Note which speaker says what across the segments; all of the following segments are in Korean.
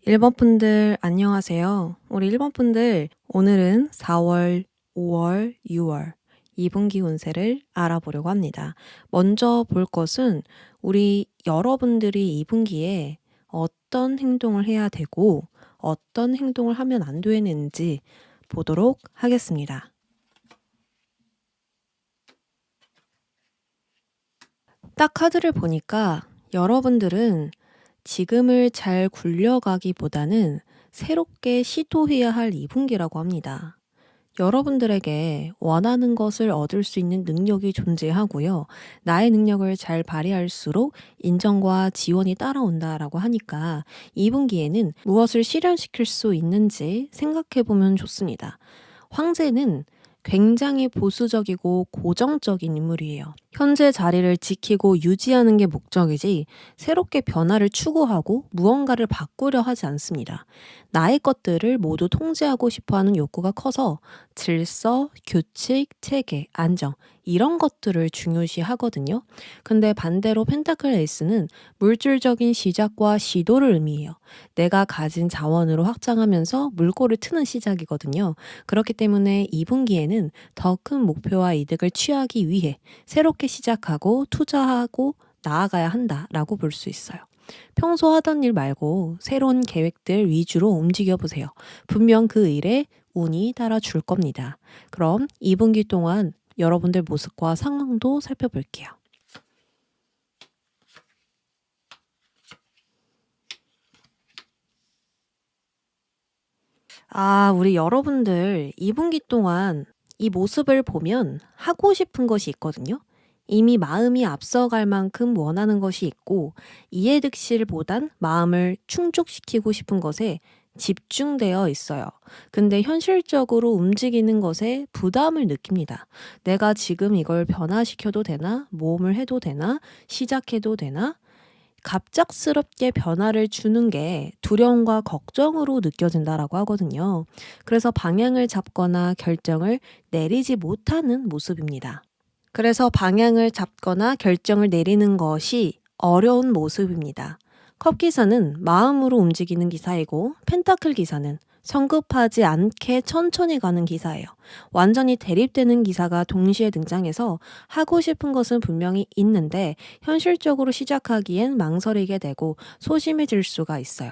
Speaker 1: 1번 분들 안녕하세요. 우리 1번 분들 오늘은 4월, 5월, 6월 2분기 운세를 알아보려고 합니다. 먼저 볼 것은 우리 여러분들이 2분기에 어떤 행동을 해야 되고 어떤 행동을 하면 안 되는지 보도록 하겠습니다. 딱 카드를 보니까 여러분들은 지금을 잘 굴려가기보다는 새롭게 시도해야 할 2분기라고 합니다. 여러분들에게 원하는 것을 얻을 수 있는 능력이 존재하고요. 나의 능력을 잘 발휘할수록 인정과 지원이 따라온다라고 하니까 2분기에는 무엇을 실현시킬 수 있는지 생각해 보면 좋습니다. 황제는 굉장히 보수적이고 고정적인 인물이에요. 현재 자리를 지키고 유지하는 게 목적이지 새롭게 변화를 추구하고 무언가를 바꾸려 하지 않습니다. 나의 것들을 모두 통제하고 싶어 하는 욕구가 커서 질서, 규칙, 체계, 안정 이런 것들을 중요시 하거든요. 근데 반대로 펜타클 에이스는 물질적인 시작과 시도를 의미해요. 내가 가진 자원으로 확장하면서 물꼬를 트는 시작이거든요. 그렇기 때문에 2분기에는 더 큰 목표와 이득을 취하기 위해 새롭게 시작하고 투자하고 나아가야 한다라고 볼 수 있어요. 평소 하던 일 말고 새로운 계획들 위주로 움직여 보세요. 분명 그 일에 운이 따라줄 겁니다. 그럼 2분기 동안 여러분들 모습과 상황도 살펴볼게요. 우리 여러분들 2분기 동안 이 모습을 보면 하고 싶은 것이 있거든요. 이미 마음이 앞서갈 만큼 원하는 것이 있고 이해득실보단 마음을 충족시키고 싶은 것에 집중되어 있어요. 근데 현실적으로 움직이는 것에 부담을 느낍니다. 내가 지금 이걸 변화시켜도 되나? 모험을 해도 되나? 시작해도 되나? 갑작스럽게 변화를 주는 게 두려움과 걱정으로 느껴진다라고 하거든요. 그래서 방향을 잡거나 결정을 내리지 못하는 모습입니다. 그래서 방향을 잡거나 결정을 내리는 것이 어려운 모습입니다. 컵 기사는 마음으로 움직이는 기사이고 펜타클 기사는 성급하지 않게 천천히 가는 기사예요. 완전히 대립되는 기사가 동시에 등장해서 하고 싶은 것은 분명히 있는데 현실적으로 시작하기엔 망설이게 되고 소심해질 수가 있어요.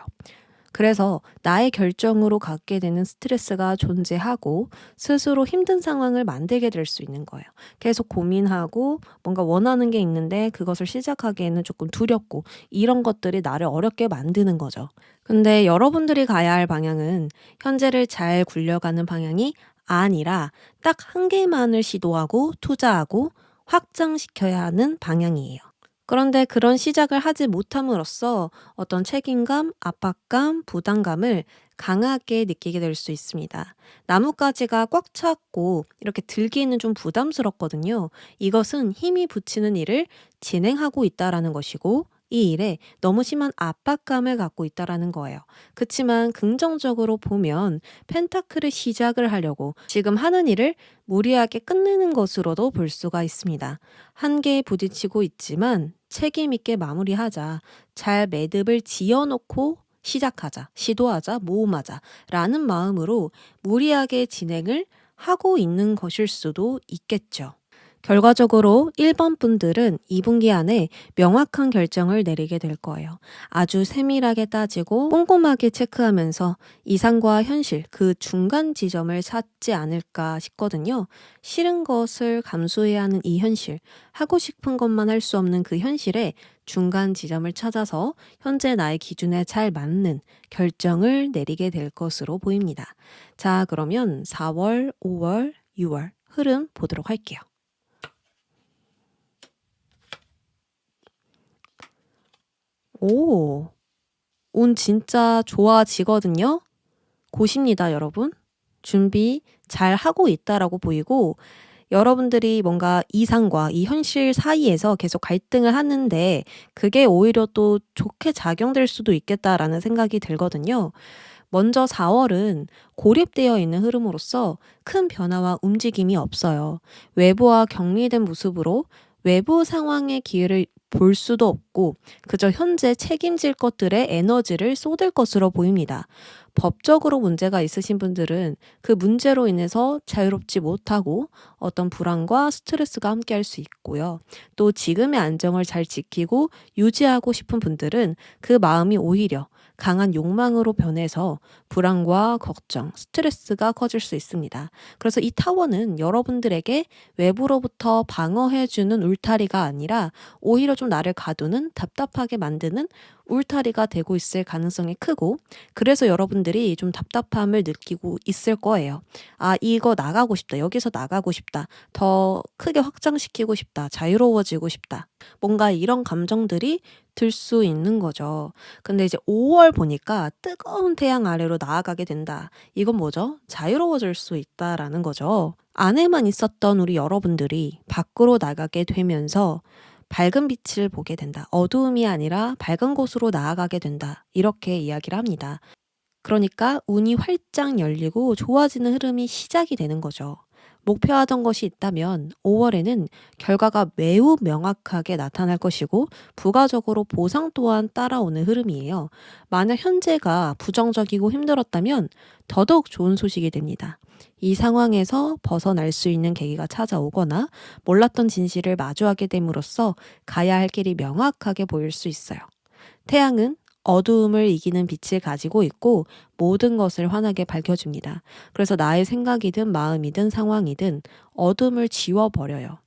Speaker 1: 그래서 나의 결정으로 갖게 되는 스트레스가 존재하고 스스로 힘든 상황을 만들게 될 수 있는 거예요. 계속 고민하고 뭔가 원하는 게 있는데 그것을 시작하기에는 조금 두렵고 이런 것들이 나를 어렵게 만드는 거죠. 근데 여러분들이 가야 할 방향은 현재를 잘 굴려가는 방향이 아니라 딱 한 개만을 시도하고 투자하고 확장시켜야 하는 방향이에요. 그런데 그런 시작을 하지 못함으로써 어떤 책임감, 압박감, 부담감을 강하게 느끼게 될 수 있습니다. 나뭇가지가 꽉 찼고 이렇게 들기는 좀 부담스럽거든요. 이것은 힘이 붙이는 일을 진행하고 있다라는 것이고 이 일에 너무 심한 압박감을 갖고 있다라는 거예요. 그치만 긍정적으로 보면 펜타클을 시작을 하려고 지금 하는 일을 무리하게 끝내는 것으로도 볼 수가 있습니다. 한계에 부딪히고 있지만 책임 있게 마무리하자. 잘 매듭을 지어놓고 시작하자, 시도하자, 모험하자 라는 마음으로 무리하게 진행을 하고 있는 것일 수도 있겠죠. 결과적으로 1번 분들은 2분기 안에 명확한 결정을 내리게 될 거예요. 아주 세밀하게 따지고 꼼꼼하게 체크하면서 이상과 현실, 그 중간 지점을 찾지 않을까 싶거든요. 싫은 것을 감수해야 하는 이 현실, 하고 싶은 것만 할 수 없는 그 현실에 중간 지점을 찾아서 현재 나의 기준에 잘 맞는 결정을 내리게 될 것으로 보입니다. 자, 그러면 4월, 5월, 6월 흐름 보도록 할게요. 오, 운 진짜 좋아지거든요. 고십니다, 여러분. 준비 잘 하고 있다라고 보이고, 여러분들이 뭔가 이상과 이 현실 사이에서 계속 갈등을 하는데, 그게 오히려 또 좋게 작용될 수도 있겠다라는 생각이 들거든요. 먼저 4월은 고립되어 있는 흐름으로서 큰 변화와 움직임이 없어요. 외부와 격리된 모습으로 외부 상황의 기회를 볼 수도 없고 그저 현재 책임질 것들에 에너지를 쏟을 것으로 보입니다. 법적으로 문제가 있으신 분들은 그 문제로 인해서 자유롭지 못하고 어떤 불안과 스트레스가 함께할 수 있고요. 또 지금의 안정을 잘 지키고 유지하고 싶은 분들은 그 마음이 오히려 강한 욕망으로 변해서 불안과 걱정, 스트레스가 커질 수 있습니다. 그래서 이 타워는 여러분들에게 외부로부터 방어해주는 울타리가 아니라 오히려 좀 나를 가두는, 답답하게 만드는 울타리가 되고 있을 가능성이 크고, 그래서 여러분들이 좀 답답함을 느끼고 있을 거예요. 아, 이거 나가고 싶다. 여기서 나가고 싶다. 더 크게 확장시키고 싶다. 자유로워지고 싶다. 뭔가 이런 감정들이 들 수 있는 거죠. 근데 이제 5월 보니까 뜨거운 태양 아래로 나아가게 된다. 이건 뭐죠? 자유로워질 수 있다라는 거죠. 안에만 있었던 우리 여러분들이 밖으로 나가게 되면서 밝은 빛을 보게 된다. 어두움이 아니라 밝은 곳으로 나아가게 된다. 이렇게 이야기를 합니다. 그러니까 운이 활짝 열리고 좋아지는 흐름이 시작이 되는 거죠. 목표하던 것이 있다면 5월에는 결과가 매우 명확하게 나타날 것이고 부가적으로 보상 또한 따라오는 흐름이에요. 만약 현재가 부정적이고 힘들었다면 더더욱 좋은 소식이 됩니다. 이 상황에서 벗어날 수 있는 계기가 찾아오거나 몰랐던 진실을 마주하게 됨으로써 가야 할 길이 명확하게 보일 수 있어요. 태양은 어두움을 이기는 빛을 가지고 있고 모든 것을 환하게 밝혀줍니다. 그래서 나의 생각이든 마음이든 상황이든 어둠을 지워버려요.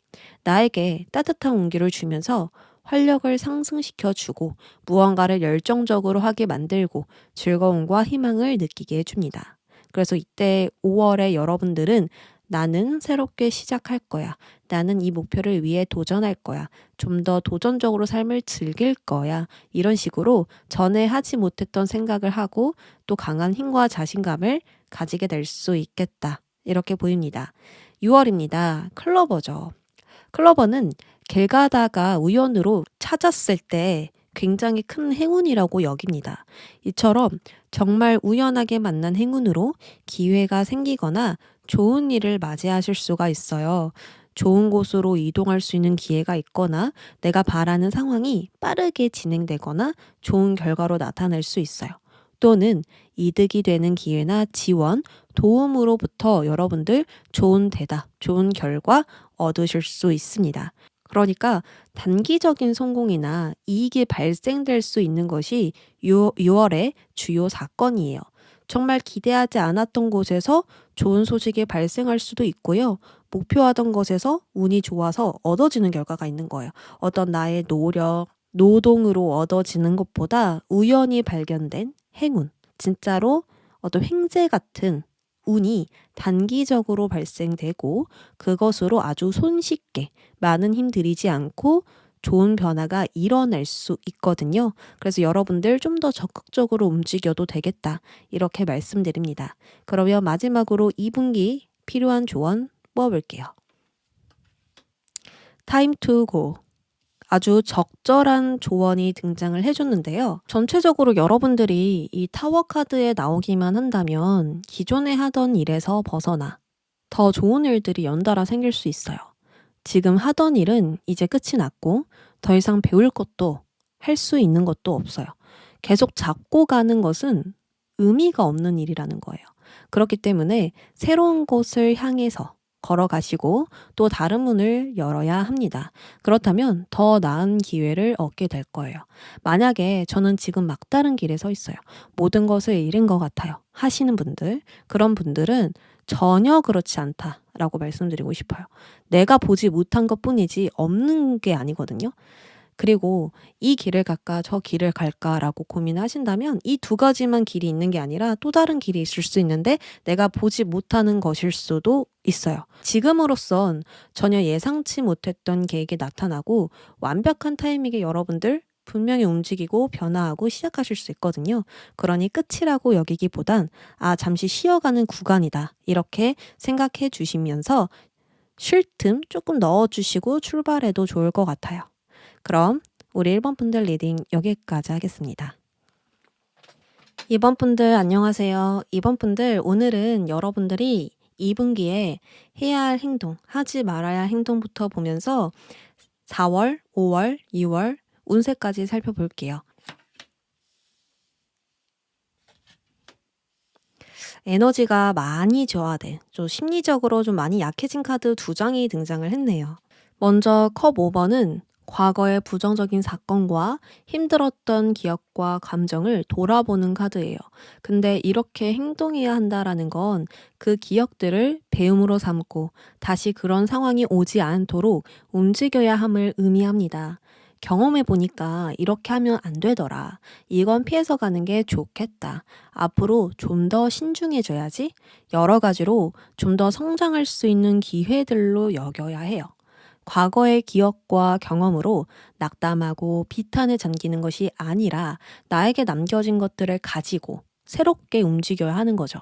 Speaker 1: 나에게 따뜻한 온기를 주면서 활력을 상승시켜 주고 무언가를 열정적으로 하게 만들고 즐거움과 희망을 느끼게 해줍니다. 그래서 이때 5월에 여러분들은 나는 새롭게 시작할 거야. 나는 이 목표를 위해 도전할 거야. 좀 더 도전적으로 삶을 즐길 거야. 이런 식으로 전에 하지 못했던 생각을 하고 또 강한 힘과 자신감을 가지게 될 수 있겠다. 이렇게 보입니다. 6월입니다. 클로버죠. 클로버는 길 가다가 우연으로 찾았을 때 굉장히 큰 행운이라고 여깁니다. 이처럼 정말 우연하게 만난 행운으로 기회가 생기거나 좋은 일을 맞이하실 수가 있어요. 좋은 곳으로 이동할 수 있는 기회가 있거나 내가 바라는 상황이 빠르게 진행되거나 좋은 결과로 나타날 수 있어요. 또는 이득이 되는 기회나 지원, 도움으로부터 여러분들 좋은 대답, 좋은 결과 얻으실 수 있습니다. 그러니까 단기적인 성공이나 이익이 발생될 수 있는 것이 6월의 주요 사건이에요. 정말 기대하지 않았던 곳에서 좋은 소식이 발생할 수도 있고요. 목표하던 것에서 운이 좋아서 얻어지는 결과가 있는 거예요. 어떤 나의 노력, 노동으로 얻어지는 것보다 우연히 발견된 행운, 진짜로 어떤 횡재 같은 운이 단기적으로 발생되고 그것으로 아주 손쉽게 많은 힘 들이지 않고 좋은 변화가 일어날 수 있거든요. 그래서 여러분들 좀 더 적극적으로 움직여도 되겠다. 이렇게 말씀드립니다. 그러면 마지막으로 2분기 필요한 조언 뽑아볼게요. Time to go. 아주 적절한 조언이 등장을 해줬는데요. 전체적으로 여러분들이 이 타워 카드에 나오기만 한다면 기존에 하던 일에서 벗어나 더 좋은 일들이 연달아 생길 수 있어요. 지금 하던 일은 이제 끝이 났고 더 이상 배울 것도 할 수 있는 것도 없어요. 계속 잡고 가는 것은 의미가 없는 일이라는 거예요. 그렇기 때문에 새로운 곳을 향해서 걸어가시고 또 다른 문을 열어야 합니다. 그렇다면 더 나은 기회를 얻게 될 거예요. 만약에 저는 지금 막다른 길에 서 있어요. 모든 것을 잃은 것 같아요. 하시는 분들, 그런 분들은 전혀 그렇지 않다라고 말씀드리고 싶어요. 내가 보지 못한 것뿐이지 없는 게 아니거든요. 그리고 이 길을 갈까 저 길을 갈까라고 고민하신다면 이 두 가지만 길이 있는 게 아니라 또 다른 길이 있을 수 있는데 내가 보지 못하는 것일 수도 있어요. 지금으로선 전혀 예상치 못했던 계획이 나타나고 완벽한 타이밍에 여러분들 분명히 움직이고 변화하고 시작하실 수 있거든요. 그러니 끝이라고 여기기보단 잠시 쉬어가는 구간이다. 이렇게 생각해 주시면서 쉴 틈 조금 넣어주시고 출발해도 좋을 것 같아요. 그럼 우리 1번 분들 리딩 여기까지 하겠습니다. 2번 분들 안녕하세요. 2번 분들 오늘은 여러분들이 2분기에 해야 할 행동, 하지 말아야 할 행동부터 보면서 4월, 5월, 2월 운세까지 살펴볼게요. 에너지가 많이 저하된, 좀 심리적으로 좀 많이 약해진 카드 두 장이 등장을 했네요. 먼저 컵 5번은 과거의 부정적인 사건과 힘들었던 기억과 감정을 돌아보는 카드예요. 근데 이렇게 행동해야 한다라는 건 그 기억들을 배움으로 삼고 다시 그런 상황이 오지 않도록 움직여야 함을 의미합니다. 경험해 보니까 이렇게 하면 안 되더라. 이건 피해서 가는 게 좋겠다. 앞으로 좀 더 신중해져야지. 여러 가지로 좀 더 성장할 수 있는 기회들로 여겨야 해요. 과거의 기억과 경험으로 낙담하고 비탄에 잠기는 것이 아니라 나에게 남겨진 것들을 가지고 새롭게 움직여야 하는 거죠.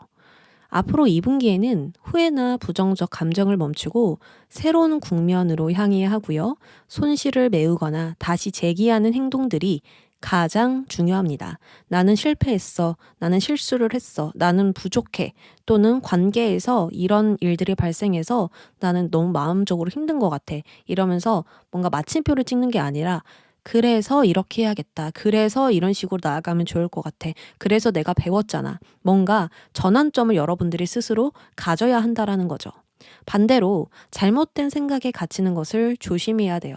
Speaker 1: 앞으로 2분기에는 후회나 부정적 감정을 멈추고 새로운 국면으로 향해야 하고요. 손실을 메우거나 다시 재기하는 행동들이 가장 중요합니다. 나는 실패했어. 나는 실수를 했어. 나는 부족해. 또는 관계에서 이런 일들이 발생해서 나는 너무 마음적으로 힘든 것 같아. 이러면서 뭔가 마침표를 찍는 게 아니라 그래서 이렇게 해야겠다. 그래서 이런 식으로 나아가면 좋을 것 같아. 그래서 내가 배웠잖아. 뭔가 전환점을 여러분들이 스스로 가져야 한다라는 거죠. 반대로 잘못된 생각에 갇히는 것을 조심해야 돼요.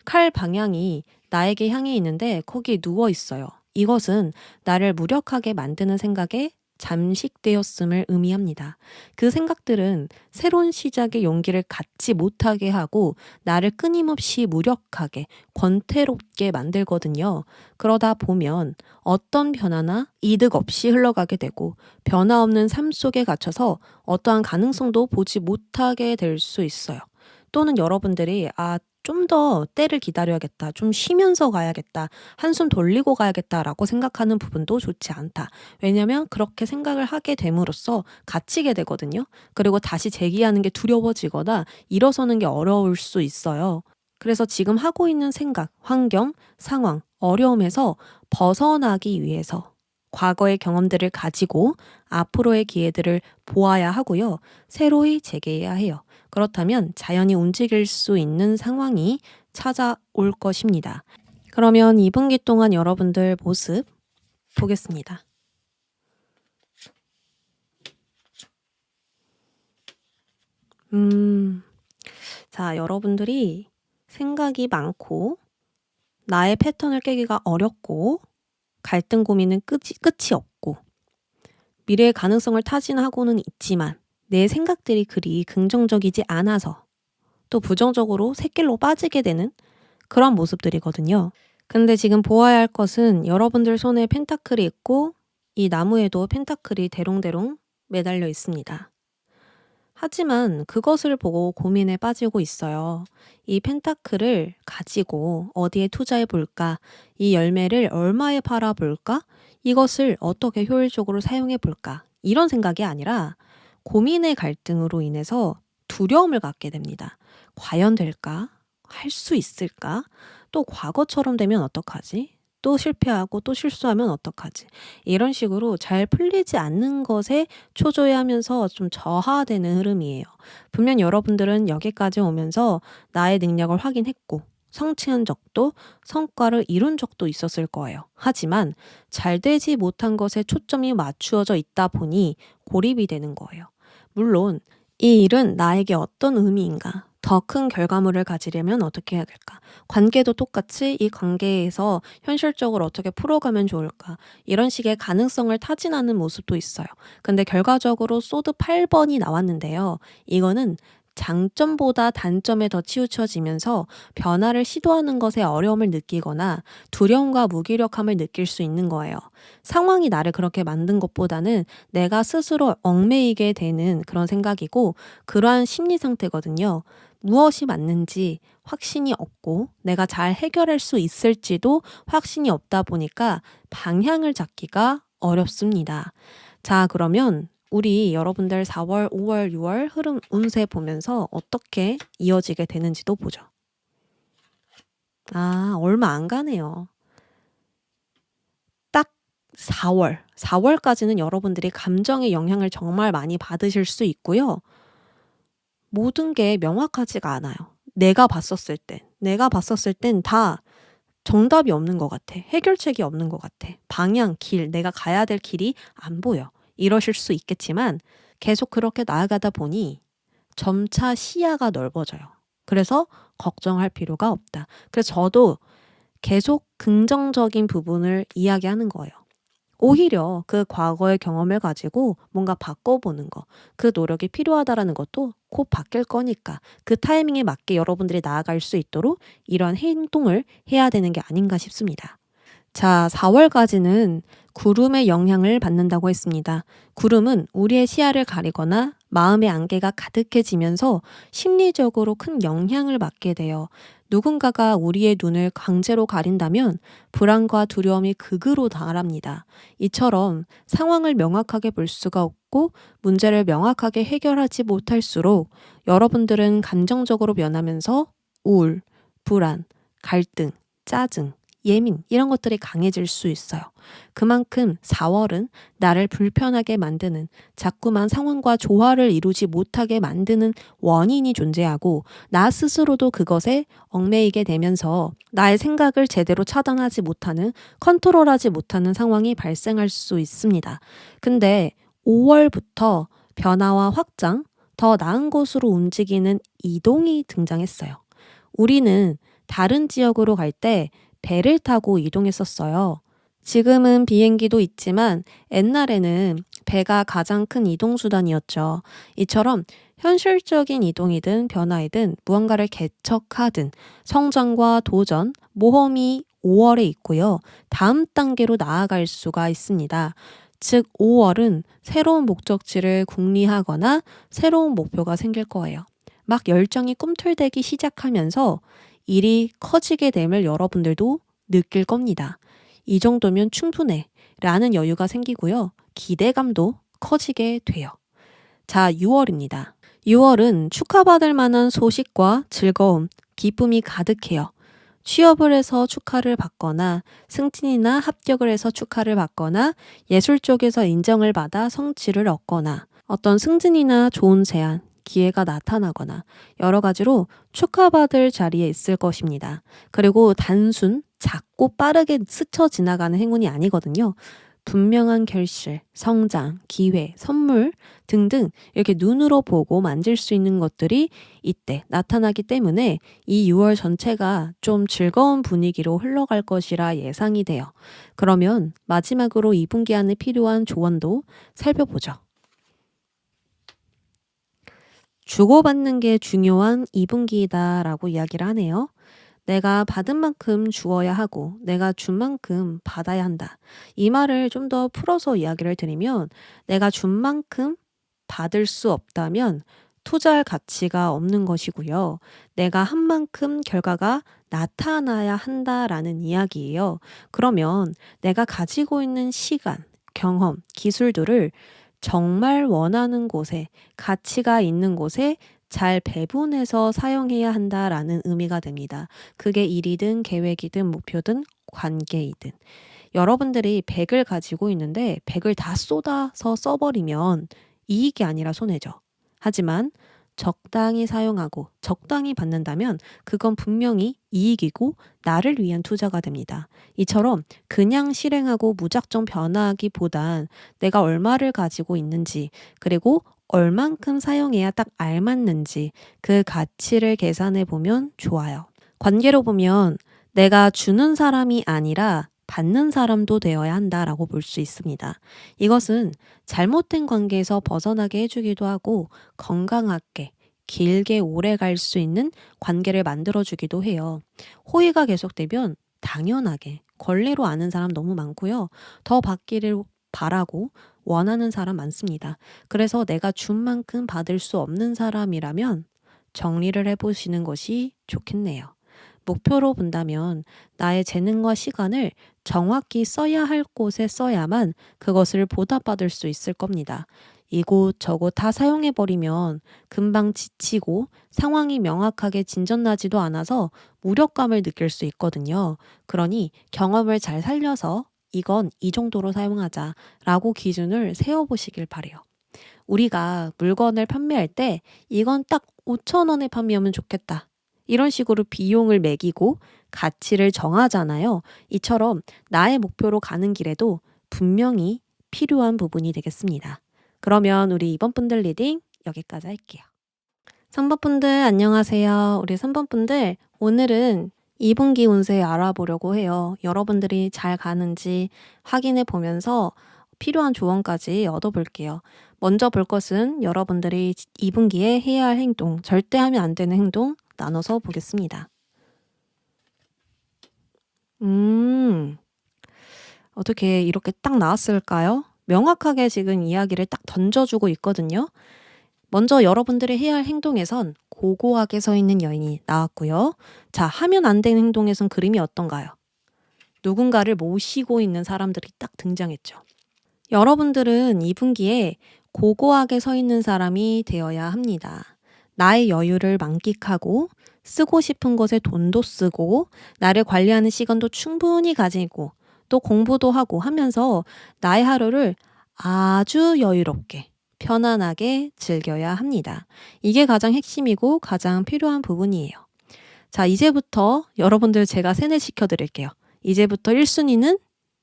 Speaker 1: 칼 방향이 나에게 향해 있는데 거기 누워 있어요. 이것은 나를 무력하게 만드는 생각에 잠식되었음을 의미합니다. 그 생각들은 새로운 시작의 용기를 갖지 못하게 하고 나를 끊임없이 무력하게 권태롭게 만들거든요. 그러다 보면 어떤 변화나 이득 없이 흘러가게 되고 변화 없는 삶 속에 갇혀서 어떠한 가능성도 보지 못하게 될 수 있어요. 또는 여러분들이 좀 더 때를 기다려야겠다. 좀 쉬면서 가야겠다. 한숨 돌리고 가야겠다라고 생각하는 부분도 좋지 않다. 왜냐면 그렇게 생각을 하게 됨으로써 갇히게 되거든요. 그리고 다시 재기하는 게 두려워지거나 일어서는 게 어려울 수 있어요. 그래서 지금 하고 있는 생각, 환경, 상황, 어려움에서 벗어나기 위해서 과거의 경험들을 가지고 앞으로의 기회들을 보아야 하고요. 새로이 재개해야 해요. 그렇다면 자연히 움직일 수 있는 상황이 찾아올 것입니다. 그러면 2분기 동안 여러분들 모습 보겠습니다. 자, 여러분들이 생각이 많고 나의 패턴을 깨기가 어렵고 갈등 고민은 끝이 없고 미래의 가능성을 타진하고는 있지만 내 생각들이 그리 긍정적이지 않아서 또 부정적으로 샛길로 빠지게 되는 그런 모습들이거든요. 근데 지금 보아야 할 것은 여러분들 손에 펜타클이 있고 이 나무에도 펜타클이 대롱대롱 매달려 있습니다. 하지만 그것을 보고 고민에 빠지고 있어요. 이 펜타클을 가지고 어디에 투자해 볼까? 이 열매를 얼마에 팔아 볼까? 이것을 어떻게 효율적으로 사용해 볼까? 이런 생각이 아니라 고민의 갈등으로 인해서 두려움을 갖게 됩니다. 과연 될까? 할 수 있을까? 또 과거처럼 되면 어떡하지? 또 실패하고 또 실수하면 어떡하지? 이런 식으로 잘 풀리지 않는 것에 초조해하면서 좀 저하되는 흐름이에요. 분명 여러분들은 여기까지 오면서 나의 능력을 확인했고 성취한 적도 성과를 이룬 적도 있었을 거예요. 하지만 잘 되지 못한 것에 초점이 맞추어져 있다 보니 고립이 되는 거예요. 물론 이 일은 나에게 어떤 의미인가? 더 큰 결과물을 가지려면 어떻게 해야 될까? 관계도 똑같이 이 관계에서 현실적으로 어떻게 풀어가면 좋을까? 이런 식의 가능성을 타진하는 모습도 있어요. 근데 결과적으로 소드 8번이 나왔는데요. 이거는 장점보다 단점에 더 치우쳐지면서 변화를 시도하는 것에 어려움을 느끼거나 두려움과 무기력함을 느낄 수 있는 거예요. 상황이 나를 그렇게 만든 것보다는 내가 스스로 얽매이게 되는 그런 생각이고 그러한 심리 상태거든요. 무엇이 맞는지 확신이 없고 내가 잘 해결할 수 있을지도 확신이 없다 보니까 방향을 잡기가 어렵습니다. 자, 그러면 우리 여러분들 4월, 5월, 6월 흐름 운세 보면서 어떻게 이어지게 되는지도 보죠. 얼마 안 가네요. 딱 4월까지는 여러분들이 감정의 영향을 정말 많이 받으실 수 있고요. 모든 게 명확하지가 않아요. 내가 봤었을 때, 내가 봤었을 땐 다 정답이 없는 것 같아. 해결책이 없는 것 같아. 방향, 길, 내가 가야 될 길이 안 보여. 이러실 수 있겠지만 계속 그렇게 나아가다 보니 점차 시야가 넓어져요. 그래서 걱정할 필요가 없다. 그래서 저도 계속 긍정적인 부분을 이야기하는 거예요. 오히려 그 과거의 경험을 가지고 뭔가 바꿔보는 거, 그 노력이 필요하다라는 것도 곧 바뀔 거니까 그 타이밍에 맞게 여러분들이 나아갈 수 있도록 이런 행동을 해야 되는 게 아닌가 싶습니다. 자, 4월까지는 구름의 영향을 받는다고 했습니다. 구름은 우리의 시야를 가리거나 마음의 안개가 가득해지면서 심리적으로 큰 영향을 받게 돼요. 누군가가 우리의 눈을 강제로 가린다면 불안과 두려움이 극으로 달합니다. 이처럼 상황을 명확하게 볼 수가 없고 문제를 명확하게 해결하지 못할수록 여러분들은 감정적으로 변하면서 우울, 불안, 갈등, 짜증, 예민 이런 것들이 강해질 수 있어요. 그만큼 4월은 나를 불편하게 만드는 자꾸만 상황과 조화를 이루지 못하게 만드는 원인이 존재하고 나 스스로도 그것에 얽매이게 되면서 나의 생각을 제대로 차단하지 못하는 컨트롤하지 못하는 상황이 발생할 수 있습니다. 근데 5월부터 변화와 확장, 더 나은 곳으로 움직이는 이동이 등장했어요. 우리는 다른 지역으로 갈때 배를 타고 이동했었어요. 지금은 비행기도 있지만 옛날에는 배가 가장 큰 이동수단이었죠. 이처럼 현실적인 이동이든 변화이든 무언가를 개척하든 성장과 도전, 모험이 5월에 있고요. 다음 단계로 나아갈 수가 있습니다. 즉 5월은 새로운 목적지를 궁리하거나 새로운 목표가 생길 거예요. 막 열정이 꿈틀대기 시작하면서 일이 커지게 됨을 여러분들도 느낄 겁니다. 이 정도면 충분해 라는 여유가 생기고요. 기대감도 커지게 돼요. 자, 6월입니다. 6월은 축하받을 만한 소식과 즐거움, 기쁨이 가득해요. 취업을 해서 축하를 받거나 승진이나 합격을 해서 축하를 받거나 예술 쪽에서 인정을 받아 성취를 얻거나 어떤 승진이나 좋은 제안, 기회가 나타나거나 여러 가지로 축하받을 자리에 있을 것입니다. 그리고 단순, 작고 빠르게 스쳐 지나가는 행운이 아니거든요. 분명한 결실, 성장, 기회, 선물 등등 이렇게 눈으로 보고 만질 수 있는 것들이 이때 나타나기 때문에 이 6월 전체가 좀 즐거운 분위기로 흘러갈 것이라 예상이 돼요. 그러면 마지막으로 2분기 안에 필요한 조언도 살펴보죠. 주고받는 게 중요한 2분기다라고 이야기를 하네요. 내가 받은 만큼 주어야 하고 내가 준 만큼 받아야 한다. 이 말을 좀 더 풀어서 이야기를 드리면 내가 준 만큼 받을 수 없다면 투자할 가치가 없는 것이고요. 내가 한 만큼 결과가 나타나야 한다라는 이야기예요. 그러면 내가 가지고 있는 시간, 경험, 기술들을 정말 원하는 곳에, 가치가 있는 곳에 잘 배분해서 사용해야 한다라는 의미가 됩니다. 그게 일이든 계획이든 목표든 관계이든. 여러분들이 100을 가지고 있는데 100을 다 쏟아서 써버리면 이익이 아니라 손해죠. 하지만 적당히 사용하고 적당히 받는다면 그건 분명히 이익이고 나를 위한 투자가 됩니다. 이처럼 그냥 실행하고 무작정 변화하기보단 내가 얼마를 가지고 있는지 그리고 얼만큼 사용해야 딱 알맞는지 그 가치를 계산해 보면 좋아요. 관계로 보면 내가 주는 사람이 아니라 받는 사람도 되어야 한다라고 볼 수 있습니다. 이것은 잘못된 관계에서 벗어나게 해주기도 하고 건강하게 길게 오래 갈 수 있는 관계를 만들어주기도 해요. 호의가 계속되면 당연하게 권리로 아는 사람 너무 많고요. 더 받기를 바라고 원하는 사람 많습니다. 그래서 내가 준 만큼 받을 수 없는 사람이라면 정리를 해보시는 것이 좋겠네요. 목표로 본다면 나의 재능과 시간을 정확히 써야 할 곳에 써야만 그것을 보답받을 수 있을 겁니다. 이곳 저곳 다 사용해버리면 금방 지치고 상황이 명확하게 진전나지도 않아서 무력감을 느낄 수 있거든요. 그러니 경험을 잘 살려서 이건 이 정도로 사용하자라고 기준을 세워보시길 바래요. 우리가 물건을 판매할 때 이건 딱 5,000원에 판매하면 좋겠다. 이런 식으로 비용을 매기고 가치를 정하잖아요. 이처럼 나의 목표로 가는 길에도 분명히 필요한 부분이 되겠습니다. 그러면 우리 이번 분들 리딩 여기까지 할게요. 3번 분들 안녕하세요. 우리 3번 분들 오늘은 2분기 운세 알아보려고 해요. 여러분들이 잘 가는지 확인해 보면서 필요한 조언까지 얻어볼게요. 먼저 볼 것은 여러분들이 2분기에 해야 할 행동, 절대 하면 안 되는 행동 나눠서 보겠습니다. 어떻게 이렇게 딱 나왔을까요? 명확하게 지금 이야기를 딱 던져주고 있거든요. 먼저 여러분들이 해야 할 행동에선 고고하게 서 있는 여인이 나왔고요. 자, 하면 안 되는 행동에선 그림이 어떤가요? 누군가를 모시고 있는 사람들이 딱 등장했죠. 여러분들은 2분기에 고고하게 서 있는 사람이 되어야 합니다. 나의 여유를 만끽하고 쓰고 싶은 곳에 돈도 쓰고 나를 관리하는 시간도 충분히 가지고 또 공부도 하고 하면서 나의 하루를 아주 여유롭게 편안하게 즐겨야 합니다. 이게 가장 핵심이고 가장 필요한 부분이에요. 자, 이제부터 여러분들 제가 세뇌시켜 드릴게요. 이제부터 1순위는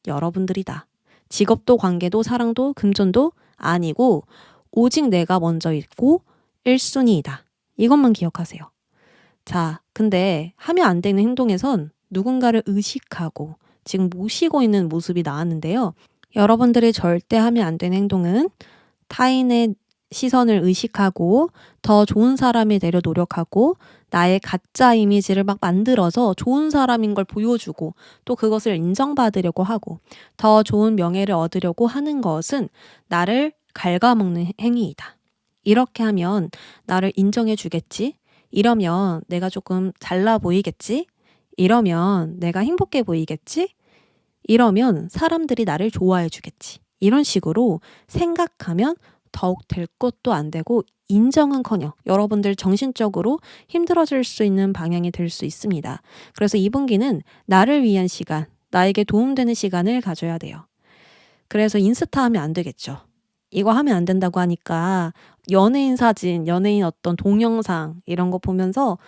Speaker 1: 여러분들이다. 직업도 관계도 사랑도 금전도 아니고 오직 내가 먼저 있고 1순위이다. 이것만 기억하세요. 자, 근데 하면 안 되는 행동에선 누군가를 의식하고 지금 모시고 있는 모습이 나왔는데요. 여러분들이 절대 하면 안 되는 행동은 타인의 시선을 의식하고 더 좋은 사람이 되려 노력하고 나의 가짜 이미지를 막 만들어서 좋은 사람인 걸 보여주고 또 그것을 인정받으려고 하고 더 좋은 명예를 얻으려고 하는 것은 나를 갉아먹는 행위이다. 이렇게 하면 나를 인정해 주겠지? 이러면 내가 조금 잘나 보이겠지? 이러면 내가 행복해 보이겠지? 이러면 사람들이 나를 좋아해 주겠지. 이런 식으로 생각하면 더욱 될 것도 안 되고 인정은커녕 여러분들 정신적으로 힘들어질 수 있는 방향이 될 수 있습니다. 그래서 2분기는 나를 위한 시간, 나에게 도움되는 시간을 가져야 돼요. 그래서 인스타 하면 안 되겠죠. 이거 하면 안 된다고 하니까 연예인 사진, 연예인 어떤 동영상 이런 거 보면서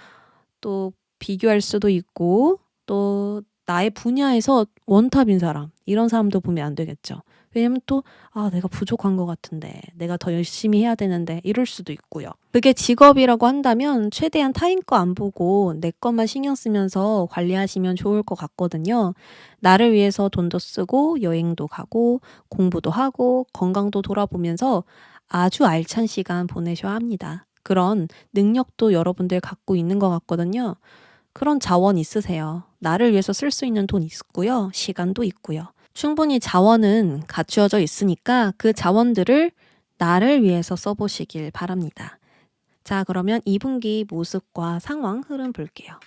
Speaker 1: 또 비교할 수도 있고 또 나의 분야에서 원탑인 사람, 이런 사람도 보면 안 되겠죠. 왜냐면 또 내가 부족한 것 같은데 내가 더 열심히 해야 되는데 이럴 수도 있고요. 그게 직업이라고 한다면 최대한 타인 거 안 보고 내 것만 신경 쓰면서 관리하시면 좋을 것 같거든요. 나를 위해서 돈도 쓰고 여행도 가고 공부도 하고 건강도 돌아보면서 아주 알찬 시간 보내셔야 합니다. 그런 능력도 여러분들 갖고 있는 것 같거든요. 그런 자원 있으세요. 나를 위해서 쓸 수 있는 돈 있고요. 시간도 있고요. 충분히 자원은 갖추어져 있으니까 그 자원들을 나를 위해서 써보시길 바랍니다. 자, 그러면 2분기 모습과 상황 흐름 볼게요.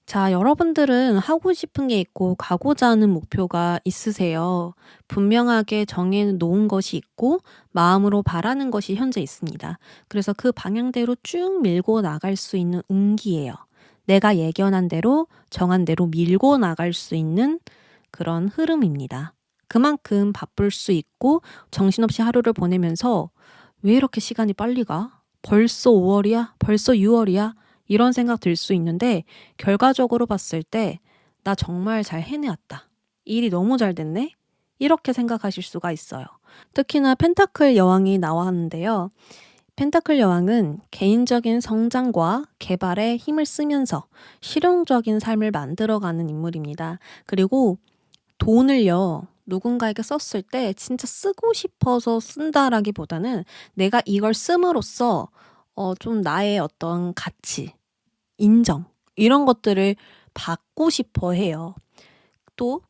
Speaker 1: 자, 여러분들은 하고 싶은 게 있고 가고자 하는 목표가 있으세요. 분명하게 정해 놓은 것이 있고 마음으로 바라는 것이 현재 있습니다. 그래서 그 방향대로 쭉 밀고 나갈 수 있는 운기예요. 내가 예견한 대로 정한 대로 밀고 나갈 수 있는 그런 흐름입니다. 그만큼 바쁠 수 있고 정신없이 하루를 보내면서 왜 이렇게 시간이 빨리 가? 벌써 5월이야? 벌써 6월이야? 이런 생각 들 수 있는데 결과적으로 봤을 때 나 정말 잘 해내왔다. 일이 너무 잘 됐네? 이렇게 생각하실 수가 있어요. 특히나 펜타클 여왕이 나왔는데요. 펜타클 여왕은 개인적인 성장과 개발에 힘을 쓰면서 실용적인 삶을 만들어가는 인물입니다. 그리고 돈을요, 누군가에게 썼을 때 진짜 쓰고 싶어서 쓴다라기보다는 내가 이걸 씀으로써 좀 나의 어떤 가치, 인정, 이런 것들을 받고 싶어 해요. 또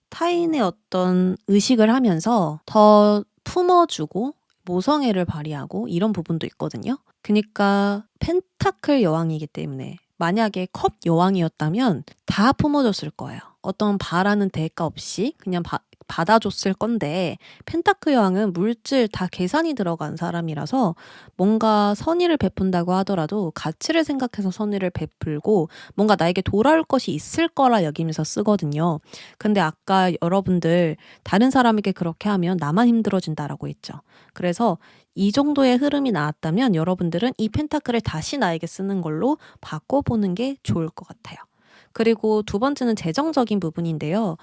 Speaker 1: 타인의 어떤 의식을 하면서 더 품어주고 모성애를 발휘하고 이런 부분도 있거든요. 그러니까 펜타클 여왕이기 때문에 만약에 컵 여왕이었다면 다 품어줬을 거예요. 어떤 바라는 대가 없이 그냥 받아줬을 건데 펜타클 여왕은 물질 다 계산이 들어간 사람이라서 뭔가 선의를 베푼다고 하더라도 가치를 생각해서 선의를 베풀고 뭔가 나에게 돌아올 것이 있을 거라 여기면서 쓰거든요. 근데 아까 여러분들 다른 사람에게 그렇게 하면 나만 힘들어진다라고 했죠. 그래서 이 정도의 흐름이 나왔다면 여러분들은 이 펜타클을 다시 나에게 쓰는 걸로 바꿔보는 게 좋을 것 같아요. 그리고 두 번째는 재정적인 부분인데요.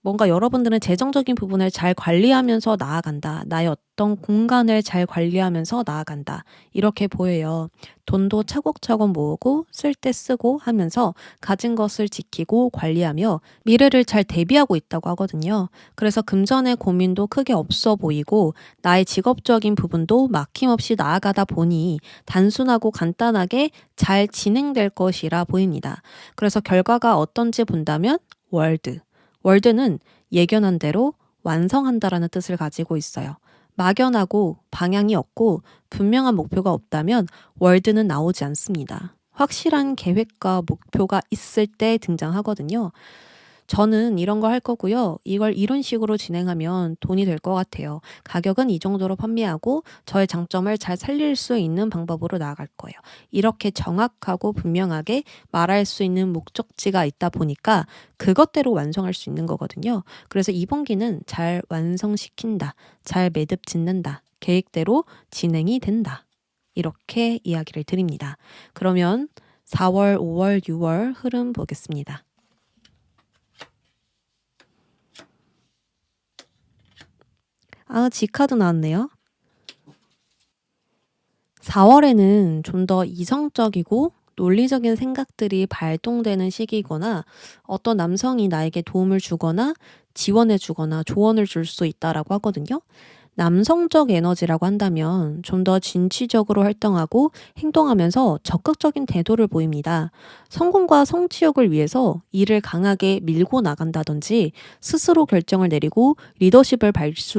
Speaker 1: 뭔가 여러분들은 재정적인 부분을 잘 관리하면서 나아간다. 나의 어떤 공간을 잘 관리하면서 나아간다. 이렇게 보여요. 돈도 차곡차곡 모으고 쓸 때 쓰고 하면서 가진 것을 지키고 관리하며 미래를 잘 대비하고 있다고 하거든요. 그래서 금전의 고민도 크게 없어 보이고 나의 직업적인 부분도 막힘없이 나아가다 보니 단순하고 간단하게 잘 진행될 것이라 보입니다. 그래서 결과가 어떤지 본다면 월드. 월드는 예견한 대로 완성한다라는 뜻을 가지고 있어요. 막연하고 방향이 없고 분명한 목표가 없다면 월드는 나오지 않습니다. 확실한 계획과 목표가 있을 때 등장하거든요. 저는 이런 거 할 거고요. 이걸 이런 식으로 진행하면 돈이 될 것 같아요. 가격은 이 정도로 판매하고 저의 장점을 잘 살릴 수 있는 방법으로 나아갈 거예요. 이렇게 정확하고 분명하게 말할 수 있는 목적지가 있다 보니까 그것대로 완성할 수 있는 거거든요. 그래서 이 분기는 잘 완성시킨다. 잘 매듭 짓는다. 계획대로 진행이 된다. 이렇게 이야기를 드립니다. 그러면 4월, 5월, 6월 흐름 보겠습니다. G카드 나왔네요. 4월에는 좀 더 이성적이고 논리적인 생각들이 발동되는 시기이거나 어떤 남성이 나에게 도움을 주거나 지원해 주거나 조언을 줄 수 있다라고 하거든요. 남성적 에너지라고 한다면 좀 더 진취적으로 활동하고 행동하면서 적극적인 태도를 보입니다. 성공과 성취욕을 위해서 일을 강하게 밀고 나간다든지 스스로 결정을 내리고 리더십을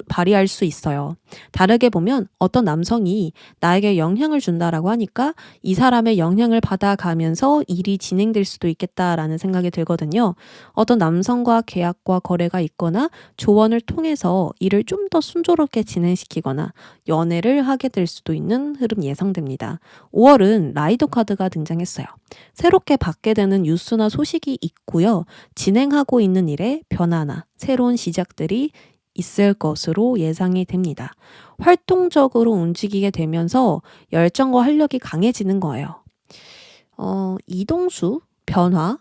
Speaker 1: 발휘할 수 있어요. 다르게 보면 어떤 남성이 나에게 영향을 준다라고 하니까 이 사람의 영향을 받아가면서 일이 진행될 수도 있겠다라는 생각이 들거든요. 어떤 남성과 계약과 거래가 있거나 조언을 통해서 일을 좀 더 순조롭게 진행시키거나 연애를 하게 될 수도 있는 흐름 예상됩니다. 5월은 라이더 카드가 등장했어요. 새롭게 받게 되는 뉴스나 소식이 있고요. 진행하고 있는 일에 변화나 새로운 시작들이 있을 것으로 예상이 됩니다. 활동적으로 움직이게 되면서 열정과 활력이 강해지는 거예요. 이동수, 변화,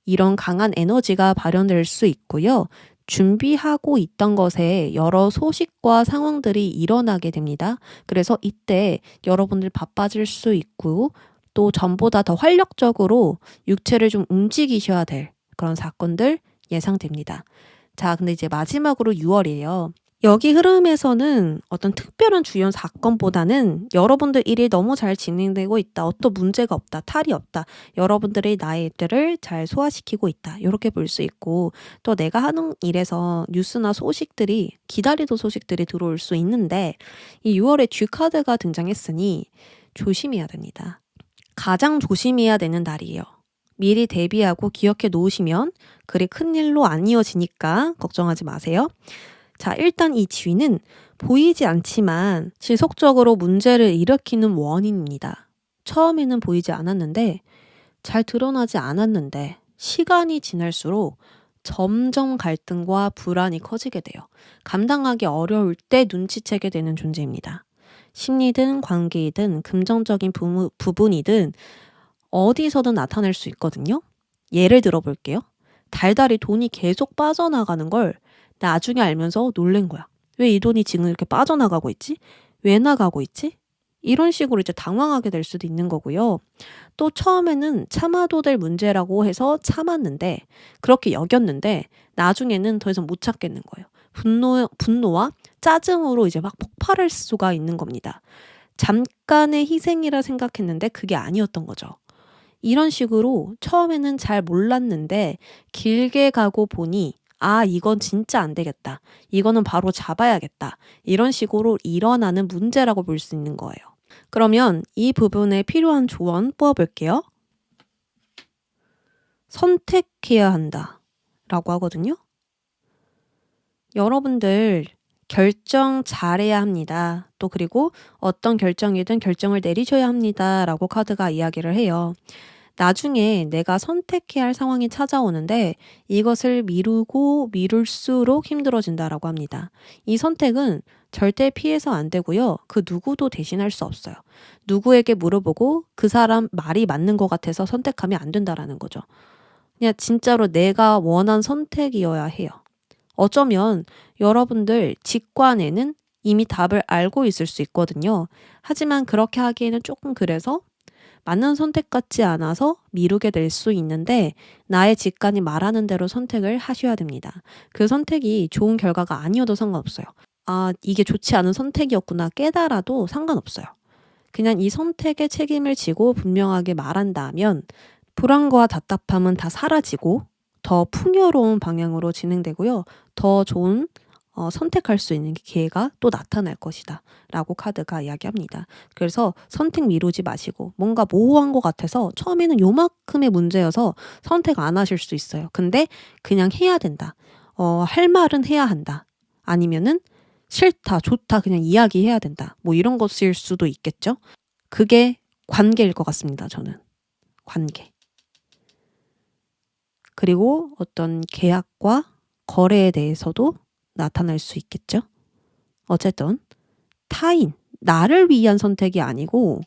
Speaker 1: 이런 강한 에너지가 발현될 수 있고요. 준비하고 있던 것에 여러 소식과 상황들이 일어나게 됩니다. 그래서 이때 여러분들 바빠질 수 있고 또 전보다 더 활력적으로 육체를 좀 움직이셔야 될 그런 사건들 예상됩니다. 자, 근데 이제 마지막으로 6월이에요. 여기 흐름에서는 어떤 특별한 주요 사건보다는 여러분들 일이 너무 잘 진행되고 있다. 어떤 문제가 없다. 탈이 없다. 여러분들이 나의 일들을 잘 소화시키고 있다. 이렇게 볼 수 있고 또 내가 하는 일에서 뉴스나 소식들이 기다리던 소식들이 들어올 수 있는데 이 6월에 G카드가 등장했으니 조심해야 됩니다. 가장 조심해야 되는 달이에요. 미리 대비하고 기억해 놓으시면 그리 큰일로 안 이어지니까 걱정하지 마세요. 자, 일단 이 G는 보이지 않지만 지속적으로 문제를 일으키는 원인입니다. 처음에는 보이지 않았는데 잘 드러나지 않았는데 시간이 지날수록 점점 갈등과 불안이 커지게 돼요. 감당하기 어려울 때 눈치채게 되는 존재입니다. 심리든 관계이든 금전적인 부분이든 어디서든 나타날 수 있거든요. 예를 들어 볼게요. 달달이 돈이 계속 빠져나가는 걸 나중에 알면서 놀란 거야. 왜 이 돈이 지금 이렇게 빠져나가고 있지? 왜 나가고 있지? 이런 식으로 이제 당황하게 될 수도 있는 거고요. 또 처음에는 참아도 될 문제라고 해서 참았는데 그렇게 여겼는데 나중에는 더 이상 못 참겠는 거예요. 분노와 짜증으로 이제 막 폭발할 수가 있는 겁니다. 잠깐의 희생이라 생각했는데 그게 아니었던 거죠. 이런 식으로 처음에는 잘 몰랐는데 길게 가고 보니 이건 진짜 안 되겠다. 이거는 바로 잡아야겠다. 이런 식으로 일어나는 문제라고 볼 수 있는 거예요. 그러면 이 부분에 필요한 조언 뽑아볼게요. 선택해야 한다. 라고 하거든요. 여러분들 결정 잘해야 합니다. 또 그리고 어떤 결정이든 결정을 내리셔야 합니다라고 카드가 이야기를 해요. 나중에 내가 선택해야 할 상황이 찾아오는데 이것을 미루고 미룰수록 힘들어진다라고 합니다. 이 선택은 절대 피해서 안 되고요. 그 누구도 대신할 수 없어요. 누구에게 물어보고 그 사람 말이 맞는 것 같아서 선택하면 안 된다라는 거죠. 그냥 진짜로 내가 원한 선택이어야 해요. 어쩌면 여러분들 직관에는 이미 답을 알고 있을 수 있거든요. 하지만 그렇게 하기에는 조금 그래서 맞는 선택 같지 않아서 미루게 될 수 있는데 나의 직관이 말하는 대로 선택을 하셔야 됩니다. 그 선택이 좋은 결과가 아니어도 상관없어요. 아, 이게 좋지 않은 선택이었구나 깨달아도 상관없어요. 그냥 이 선택의 책임을 지고 분명하게 말한다면 불안과 답답함은 다 사라지고 더 풍요로운 방향으로 진행되고요. 더 좋은 선택할 수 있는 기회가 또 나타날 것이다 라고 카드가 이야기합니다. 그래서 선택 미루지 마시고 뭔가 모호한 것 같아서 처음에는 요만큼의 문제여서 선택 안 하실 수 있어요. 근데 그냥 해야 된다. 할 말은 해야 한다. 아니면은 싫다, 좋다 그냥 이야기해야 된다. 뭐 이런 것일 수도 있겠죠. 그게 관계일 것 같습니다. 저는. 관계. 그리고 어떤 계약과 거래에 대해서도 나타날 수 있겠죠. 어쨌든 타인, 나를 위한 선택이 아니고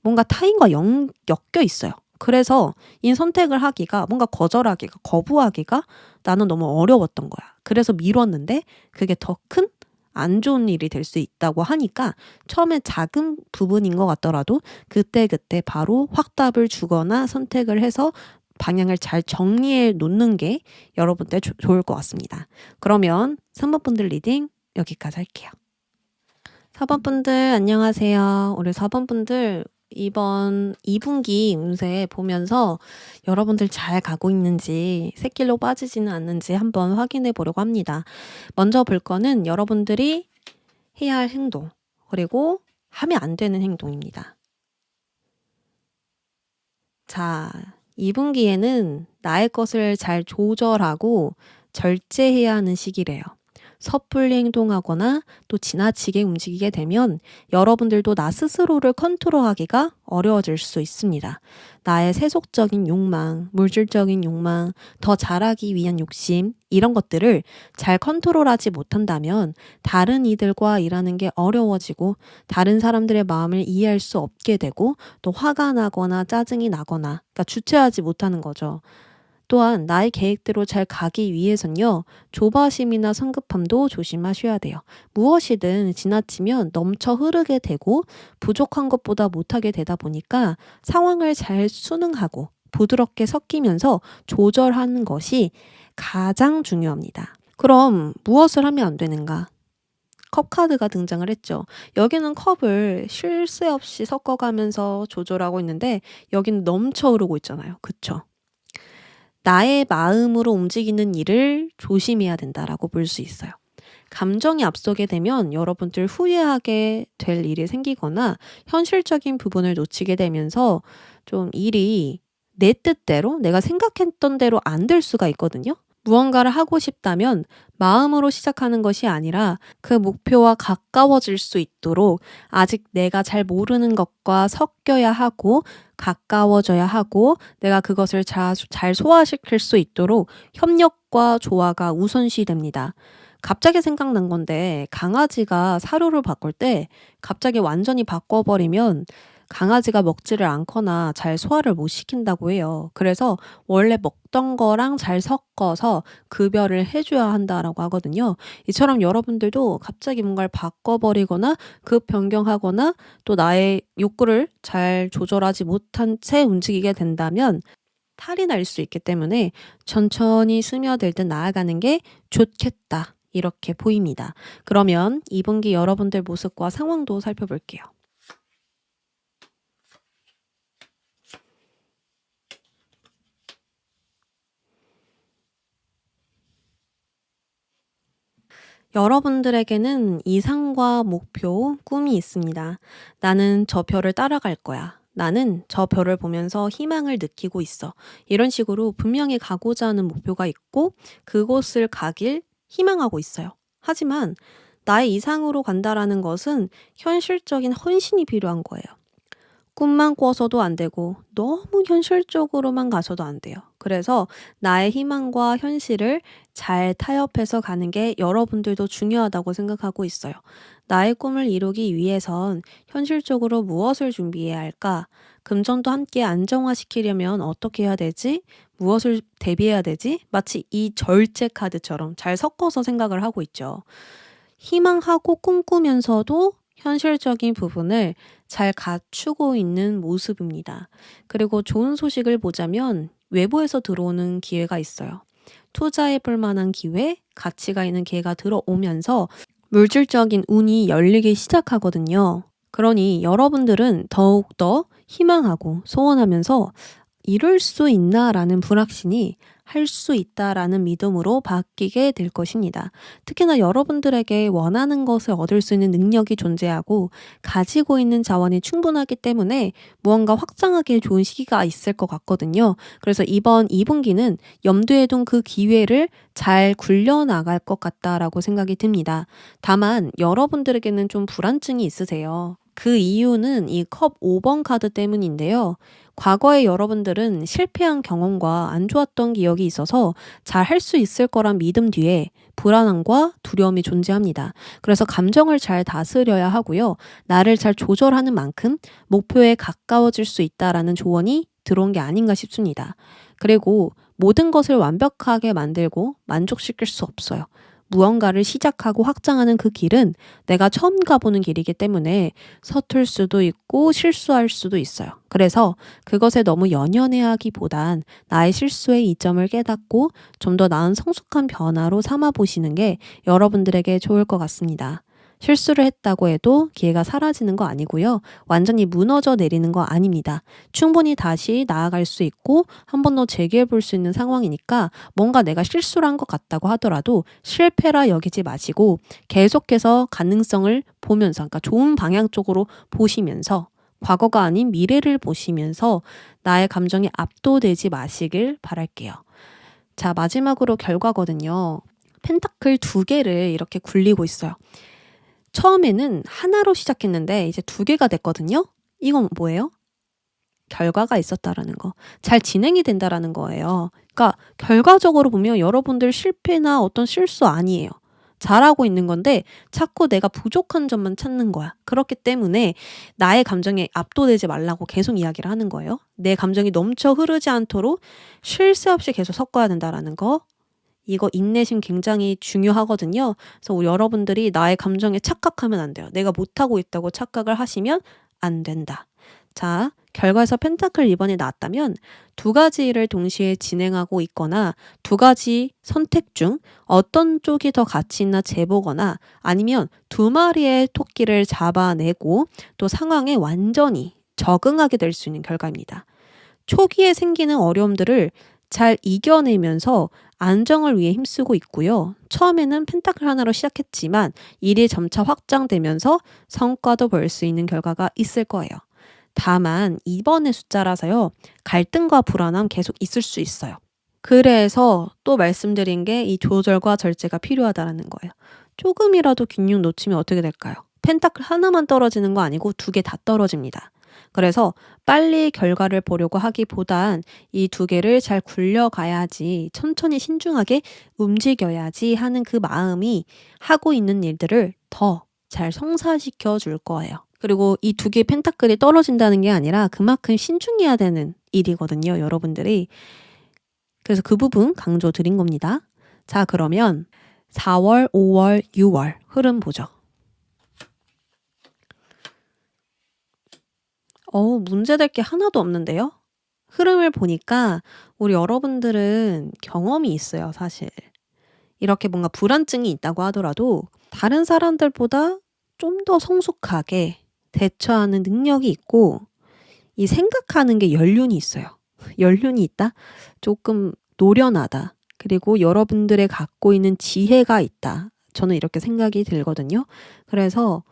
Speaker 1: 뭔가 타인과 엮여 있어요. 그래서 이 선택을 하기가 뭔가 거절하기가 거부하기가 나는 너무 어려웠던 거야. 그래서 미뤘는데 그게 더 큰 안 좋은 일이 될 수 있다고 하니까 처음에 작은 부분인 것 같더라도 그때그때 바로 확답을 주거나 선택을 해서 방향을 잘 정리해 놓는 게 여러분들 좋을 것 같습니다. 그러면 3번 분들 리딩 여기까지 할게요. 4번 분들 안녕하세요. 우리 4번 분들 이번 2분기 운세 보면서 여러분들 잘 가고 있는지 새길로 빠지지는 않는지 한번 확인해 보려고 합니다. 먼저 볼 거는 여러분들이 해야 할 행동 그리고 하면 안 되는 행동입니다. 자, 2분기에는 나의 것을 잘 조절하고 절제해야 하는 시기래요. 섣불리 행동하거나 또 지나치게 움직이게 되면 여러분들도 나 스스로를 컨트롤하기가 어려워질 수 있습니다. 나의 세속적인 욕망, 물질적인 욕망, 더 잘하기 위한 욕심 이런 것들을 잘 컨트롤하지 못한다면 다른 이들과 일하는 게 어려워지고 다른 사람들의 마음을 이해할 수 없게 되고 또 화가 나거나 짜증이 나거나 그러니까 주체하지 못하는 거죠. 또한 나의 계획대로 잘 가기 위해선요. 조바심이나 성급함도 조심하셔야 돼요. 무엇이든 지나치면 넘쳐 흐르게 되고 부족한 것보다 못하게 되다 보니까 상황을 잘 순응하고 부드럽게 섞이면서 조절하는 것이 가장 중요합니다. 그럼 무엇을 하면 안 되는가? 컵 카드가 등장을 했죠. 여기는 컵을 쉴 새 없이 섞어가면서 조절하고 있는데 여기는 넘쳐 흐르고 있잖아요. 그쵸? 나의 마음으로 움직이는 일을 조심해야 된다라고 볼 수 있어요. 감정이 앞서게 되면 여러분들 후회하게 될 일이 생기거나 현실적인 부분을 놓치게 되면서 좀 일이 내 뜻대로 내가 생각했던 대로 안 될 수가 있거든요. 무언가를 하고 싶다면 마음으로 시작하는 것이 아니라 그 목표와 가까워질 수 있도록 아직 내가 잘 모르는 것과 섞여야 하고 가까워져야 하고 내가 그것을 잘 소화시킬 수 있도록 협력과 조화가 우선시 됩니다. 갑자기 생각난 건데 강아지가 사료를 바꿀 때 갑자기 완전히 바꿔버리면 강아지가 먹지를 않거나 잘 소화를 못 시킨다고 해요. 그래서 원래 먹던 거랑 잘 섞어서 급여를 해줘야 한다라고 하거든요. 이처럼 여러분들도 갑자기 뭔가를 바꿔버리거나 급 변경하거나 또 나의 욕구를 잘 조절하지 못한 채 움직이게 된다면 탈이 날 수 있기 때문에 천천히 스며들듯 나아가는 게 좋겠다. 이렇게 보입니다. 그러면 2분기 여러분들 모습과 상황도 살펴볼게요. 여러분들에게는 이상과 목표, 꿈이 있습니다. 나는 저 별을 따라갈 거야. 나는 저 별을 보면서 희망을 느끼고 있어. 이런 식으로 분명히 가고자 하는 목표가 있고 그곳을 가길 희망하고 있어요. 하지만 나의 이상으로 간다라는 것은 현실적인 헌신이 필요한 거예요. 꿈만 꿔서도 안 되고 너무 현실적으로만 가서도 안 돼요. 그래서 나의 희망과 현실을 잘 타협해서 가는 게 여러분들도 중요하다고 생각하고 있어요. 나의 꿈을 이루기 위해선 현실적으로 무엇을 준비해야 할까? 금전도 함께 안정화시키려면 어떻게 해야 되지? 무엇을 대비해야 되지? 마치 이 절제 카드처럼 잘 섞어서 생각을 하고 있죠. 희망하고 꿈꾸면서도 현실적인 부분을 잘 갖추고 있는 모습입니다. 그리고 좋은 소식을 보자면 외부에서 들어오는 기회가 있어요. 투자해 볼 만한 기회, 가치가 있는 기회가 들어오면서 물질적인 운이 열리기 시작하거든요. 그러니 여러분들은 더욱더 희망하고 소원하면서 이룰 수 있나라는 불확신이 할 수 있다라는 믿음으로 바뀌게 될 것입니다. 특히나 여러분들에게 원하는 것을 얻을 수 있는 능력이 존재하고 가지고 있는 자원이 충분하기 때문에 무언가 확장하기에 좋은 시기가 있을 것 같거든요. 그래서 이번 2분기는 염두에 둔 그 기회를 잘 굴려나갈 것 같다라고 생각이 듭니다. 다만 여러분들에게는 좀 불안증이 있으세요. 그 이유는 이 컵 5번 카드 때문인데요. 과거에 여러분들은 실패한 경험과 안 좋았던 기억이 있어서 잘 할 수 있을 거란 믿음 뒤에 불안함과 두려움이 존재합니다. 그래서 감정을 잘 다스려야 하고요. 나를 잘 조절하는 만큼 목표에 가까워질 수 있다라는 조언이 들어온 게 아닌가 싶습니다. 그리고 모든 것을 완벽하게 만들고 만족시킬 수 없어요. 무언가를 시작하고 확장하는 그 길은 내가 처음 가보는 길이기 때문에 서툴 수도 있고 실수할 수도 있어요. 그래서 그것에 너무 연연해하기보단 나의 실수의 이점을 깨닫고 좀 더 나은 성숙한 변화로 삼아 보시는 게 여러분들에게 좋을 것 같습니다. 실수를 했다고 해도 기회가 사라지는 거 아니고요. 완전히 무너져 내리는 거 아닙니다. 충분히 다시 나아갈 수 있고 한 번 더 재기해 볼 수 있는 상황이니까 뭔가 내가 실수를 한 것 같다고 하더라도 실패라 여기지 마시고 계속해서 가능성을 보면서, 그러니까 좋은 방향 쪽으로 보시면서 과거가 아닌 미래를 보시면서 나의 감정에 압도되지 마시길 바랄게요. 자, 마지막으로 결과거든요. 펜타클 2개를 이렇게 굴리고 있어요. 처음에는 하나로 시작했는데 이제 2개가 됐거든요. 이건 뭐예요? 결과가 있었다라는 거. 잘 진행이 된다라는 거예요. 그러니까 결과적으로 보면 여러분들 실패나 어떤 실수 아니에요. 잘하고 있는 건데 자꾸 내가 부족한 점만 찾는 거야. 그렇기 때문에 나의 감정에 압도되지 말라고 계속 이야기를 하는 거예요. 내 감정이 넘쳐 흐르지 않도록 쉴 새 없이 계속 섞어야 된다라는 거. 이거 인내심 굉장히 중요하거든요. 그래서 우리 여러분들이 나의 감정에 착각하면 안 돼요. 내가 못하고 있다고 착각을 하시면 안 된다. 자, 결과에서 펜타클 2번이 나왔다면 2가지를 동시에 진행하고 있거나 2가지 선택 중 어떤 쪽이 더 가치 있나 재보거나 아니면 2마리의 토끼를 잡아내고 또 상황에 완전히 적응하게 될 수 있는 결과입니다. 초기에 생기는 어려움들을 잘 이겨내면서 안정을 위해 힘쓰고 있고요. 처음에는 펜타클 하나로 시작했지만 일이 점차 확장되면서 성과도 볼 수 있는 결과가 있을 거예요. 다만 2번의 숫자라서요. 갈등과 불안함 계속 있을 수 있어요. 그래서 또 말씀드린 게 이 조절과 절제가 필요하다는 거예요. 조금이라도 균형 놓치면 어떻게 될까요? 펜타클 하나만 떨어지는 거 아니고 2개 다 떨어집니다. 그래서 빨리 결과를 보려고 하기보단 이 2개를 잘 굴려가야지, 천천히 신중하게 움직여야지 하는 그 마음이 하고 있는 일들을 더 잘 성사시켜 줄 거예요. 그리고 이 2개의 펜타클이 떨어진다는 게 아니라 그만큼 신중해야 되는 일이거든요, 여러분들이. 그래서 그 부분 강조 드린 겁니다. 자, 그러면 4월, 5월, 6월 흐름 보죠. 문제될 게 하나도 없는데요? 흐름을 보니까 우리 여러분들은 경험이 있어요, 사실. 이렇게 뭔가 불안증이 있다고 하더라도 다른 사람들보다 좀 더 성숙하게 대처하는 능력이 있고 이 생각하는 게 연륜이 있어요. 연륜이 있다? 조금 노련하다. 그리고 여러분들의 갖고 있는 지혜가 있다. 저는 이렇게 생각이 들거든요. 그래서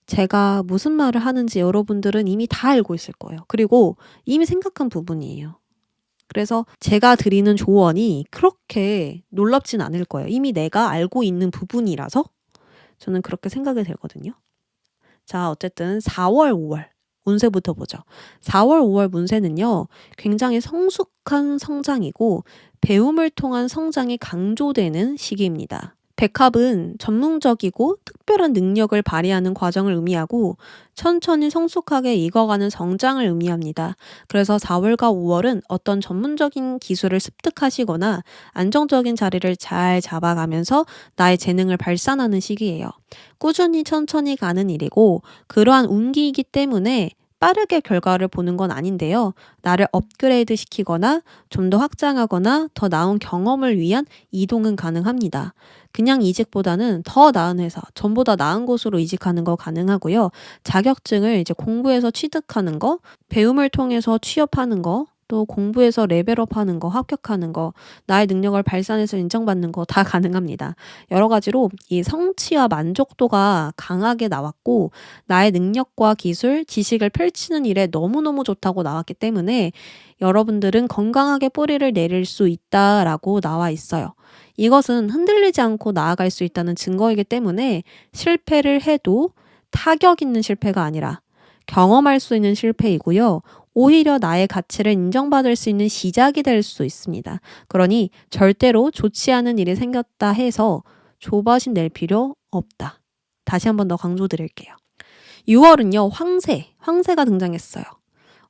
Speaker 1: 제가 무슨 말을 하는지 여러분들은 이미 다 알고 있을 거예요. 그리고 이미 생각한 부분이에요. 그래서 제가 드리는 조언이 그렇게 놀랍진 않을 거예요. 이미 내가 알고 있는 부분이라서 저는 그렇게 생각이 되거든요. 자, 어쨌든 4월, 5월 운세부터 보죠. 4월, 5월 운세는요, 굉장히 성숙한 성장이고 배움을 통한 성장이 강조되는 시기입니다. 백합은 전문적이고 특별한 능력을 발휘하는 과정을 의미하고 천천히 성숙하게 익어가는 성장을 의미합니다. 그래서 4월과 5월은 어떤 전문적인 기술을 습득하시거나 안정적인 자리를 잘 잡아가면서 나의 재능을 발산하는 시기예요. 꾸준히 천천히 가는 일이고 그러한 운기이기 때문에 빠르게 결과를 보는 건 아닌데요. 나를 업그레이드 시키거나 좀 더 확장하거나 더 나은 경험을 위한 이동은 가능합니다. 그냥 이직보다는 더 나은 회사, 전보다 나은 곳으로 이직하는 거 가능하고요. 자격증을 이제 공부해서 취득하는 거, 배움을 통해서 취업하는 거, 또 공부해서 레벨업하는 거, 합격하는 거, 나의 능력을 발산해서 인정받는 거 다 가능합니다. 여러 가지로 이 성취와 만족도가 강하게 나왔고 나의 능력과 기술, 지식을 펼치는 일에 너무너무 좋다고 나왔기 때문에 여러분들은 건강하게 뿌리를 내릴 수 있다라고 나와 있어요. 이것은 흔들리지 않고 나아갈 수 있다는 증거이기 때문에 실패를 해도 타격 있는 실패가 아니라 경험할 수 있는 실패이고요. 오히려 나의 가치를 인정받을 수 있는 시작이 될 수 있습니다. 그러니 절대로 좋지 않은 일이 생겼다 해서 조바심 낼 필요 없다. 다시 한 번 더 강조드릴게요. 6월은요, 황새가 등장했어요.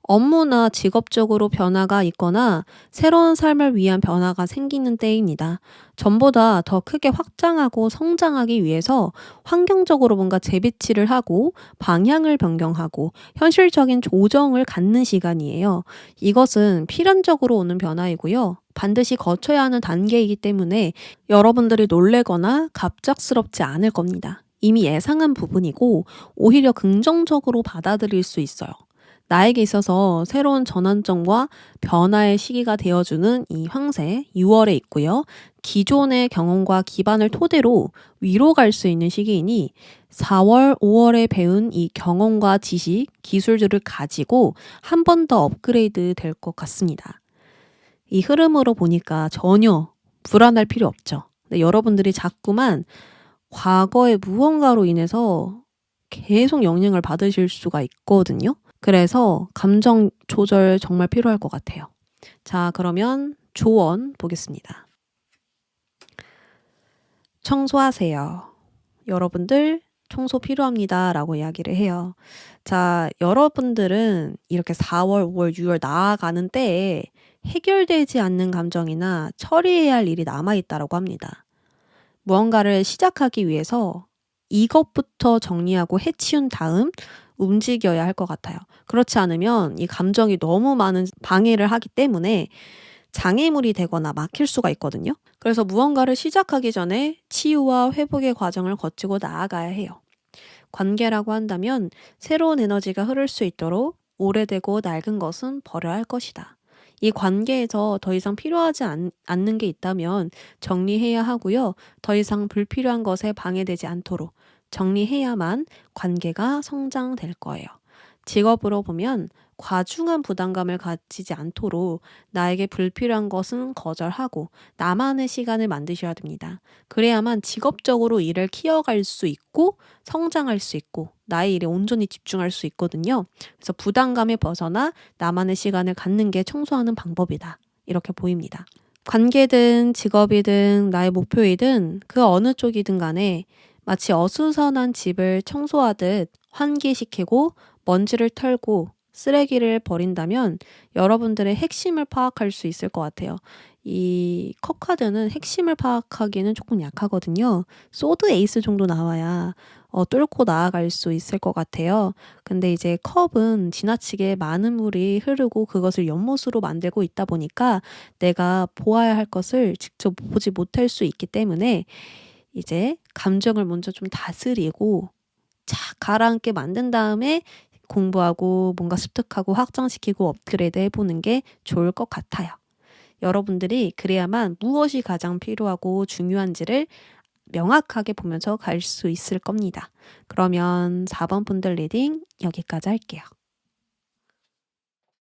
Speaker 1: 업무나 직업적으로 변화가 있거나 새로운 삶을 위한 변화가 생기는 때입니다. 전보다 더 크게 확장하고 성장하기 위해서 환경적으로 뭔가 재배치를 하고 방향을 변경하고 현실적인 조정을 갖는 시간이에요. 이것은 필연적으로 오는 변화이고요. 반드시 거쳐야 하는 단계이기 때문에 여러분들이 놀래거나 갑작스럽지 않을 겁니다. 이미 예상한 부분이고 오히려 긍정적으로 받아들일 수 있어요. 나에게 있어서 새로운 전환점과 변화의 시기가 되어주는 이 황새 6월에 있고요. 기존의 경험과 기반을 토대로 위로 갈 수 있는 시기이니 4월, 5월에 배운 이 경험과 지식, 기술들을 가지고 한 번 더 업그레이드 될 것 같습니다. 이 흐름으로 보니까 전혀 불안할 필요 없죠. 근데 여러분들이 자꾸만 과거의 무언가로 인해서 계속 영향을 받으실 수가 있거든요. 그래서 감정 조절 정말 필요할 것 같아요. 자, 그러면 조언 보겠습니다. 청소하세요. 여러분들 청소 필요합니다. 라고 이야기를 해요. 자, 여러분들은 이렇게 4월, 5월, 6월 나아가는 때에 해결되지 않는 감정이나 처리해야 할 일이 남아있다라고 합니다. 무언가를 시작하기 위해서 이것부터 정리하고 해치운 다음 움직여야 할 것 같아요. 그렇지 않으면 이 감정이 너무 많은 방해를 하기 때문에 장애물이 되거나 막힐 수가 있거든요. 그래서 무언가를 시작하기 전에 치유와 회복의 과정을 거치고 나아가야 해요. 관계라고 한다면 새로운 에너지가 흐를 수 있도록 오래되고 낡은 것은 버려야 할 것이다. 이 관계에서 더 이상 필요하지 않는 게 있다면 정리해야 하고요. 더 이상 불필요한 것에 방해되지 않도록 정리해야만 관계가 성장될 거예요. 직업으로 보면 과중한 부담감을 가지지 않도록 나에게 불필요한 것은 거절하고 나만의 시간을 만드셔야 됩니다. 그래야만 직업적으로 일을 키워갈 수 있고 성장할 수 있고 나의 일에 온전히 집중할 수 있거든요. 그래서 부담감에 벗어나 나만의 시간을 갖는 게 청소하는 방법이다. 이렇게 보입니다. 관계든 직업이든 나의 목표이든 그 어느 쪽이든 간에 마치 어수선한 집을 청소하듯 환기시키고 먼지를 털고 쓰레기를 버린다면 여러분들의 핵심을 파악할 수 있을 것 같아요. 이 컵카드는 핵심을 파악하기는 조금 약하거든요. 소드 에이스 정도 나와야 뚫고 나아갈 수 있을 것 같아요. 근데 이제 컵은 지나치게 많은 물이 흐르고 그것을 연못으로 만들고 있다 보니까 내가 보아야 할 것을 직접 보지 못할 수 있기 때문에 이제 감정을 먼저 좀 다스리고 착 가라앉게 만든 다음에 공부하고 뭔가 습득하고 확장시키고 업그레이드 해보는 게 좋을 것 같아요. 여러분들이 그래야만 무엇이 가장 필요하고 중요한지를 명확하게 보면서 갈 수 있을 겁니다. 그러면 4번 분들 리딩 여기까지 할게요.